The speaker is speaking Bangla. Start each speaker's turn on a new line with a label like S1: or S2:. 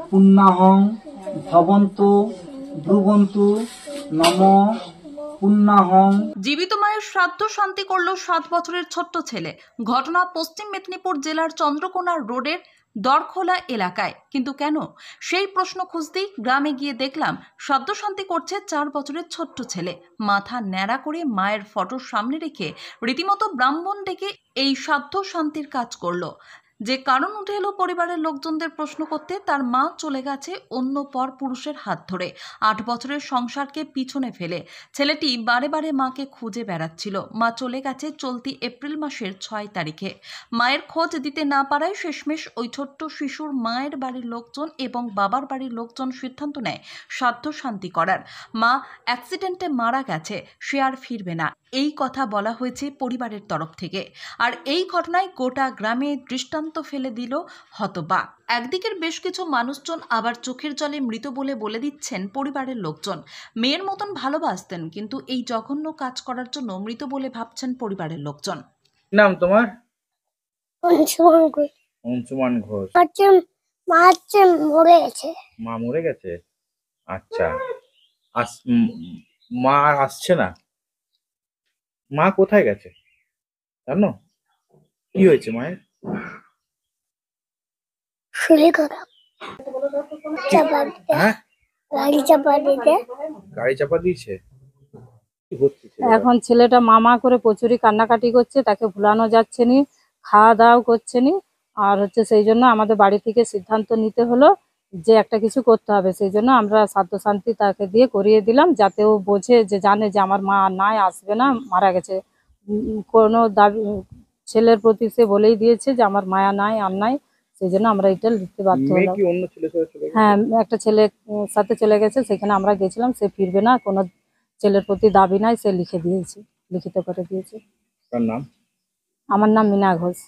S1: পুণ্যাহং ভবন্তু ব্রুবন্তু নম পুণ্যাহং।
S2: জীবিত মায়ের শ্রাদ্ধ শান্তি করলো 7 বছরের ছোট্ট ছেলে। ঘটনা পশ্চিম মেদিনীপুর জেলার চন্দ্রকোনা রোডের দরখোলা এলাকায়। কিন্তু কেন, সেই প্রশ্ন খুঁজতেই গ্রামে গিয়ে দেখলাম শ্রাদ্ধ শান্তি করছে 4 বছরের ছোট্ট ছেলে। মাথা ন্যাড়া করে মায়ের ফটোর সামনে রেখে রীতিমতো ব্রাহ্মণ ডেকে এই শ্রাদ্ধ শান্তির কাজ করলো। যে কারণ উঠে এলো পরিবারের লোকজনদের প্রশ্ন করতে, তার মা চলে গেছে অন্য পর পুরুষের হাত ধরে। 8 বছরের সংসারকে পিছনে ফেলে ছেলেটি বারে বারে মাকে খুঁজে বেড়াচ্ছিল। মা চলে গেছে চলতি এপ্রিল মাসের 6 তারিখে। মায়ের খোঁজ দিতে না পারায় শেষমেশ ওই ছোট্ট শিশুর মায়ের বাড়ির লোকজন এবং বাবার বাড়ির লোকজন সিদ্ধান্ত নেয় শ্রাদ্ধ শান্তি করার। মা অ্যাক্সিডেন্টে মারা গেছে, সে আর ফিরবে না, এই কথা বলা হয়েছে পরিবারের তরফ থেকে। আর এই ঘটনায় গোটা গ্রামে দৃষ্টান্ত ফেলে দিল হতবাক। একদিকের বেশ কিছু মানুষজন আবার চোখের জলে মৃত বলে দিচ্ছেন পরিবারের লোকজন। মেয়ের মতন ভালোবাসতেন, কিন্তু এই জঘন্য কাজ করার জন্য মৃত বলে ভাবছেন পরিবারের লোকজন।
S3: নাম তোমার? অংশুমান ঘোষ।
S4: মরে গেছে।
S3: মা মরে গেছে? আচ্ছা, মা আসছে না? মা কোথায় গেছে জানো? কি হয়েছে মায়ের?
S4: শরীর খারাপ।
S3: হ্যাঁ,
S4: গাড়ি চাপা দিতে।
S3: গাড়ি চাপা দিয়েছে?
S5: এখন ছেলেটা মামা করে প্রচুরই কান্নাকাটি করছে, তাকে ভুলানো যাচ্ছে নি, খাওয়া দাওয়াও করছে নি। আর সেই জন্য আমাদের বাড়ি থেকে সিদ্ধান্ত নিতে হলো যে একটা কিছু করতে হবে। সেই জন্য আমরা শ্রাদ্ধ শান্তি তাকে দিয়ে করিয়ে দিলাম, যাতে ও বোঝে, যে জানে যে আমার মা নাই, আসবে না, মারা গেছে। কোনো দাবি ছেলের প্রতি সে বলেই দিয়েছে যে আমার মায়া নাই, আর নাই। সেই জন্য আমরা এটা লিখতে বাধ্য হলাম। হ্যাঁ, একটা ছেলের সাথে চলে গেছে, সেখানে আমরা গেছিলাম, সে ফিরবে না, কোনো ছেলের প্রতি দাবি নাই, সে লিখে দিয়েছে, লিখিত করে দিয়েছে।
S3: তার নাম?
S5: আমার নাম মীনা ঘোষ।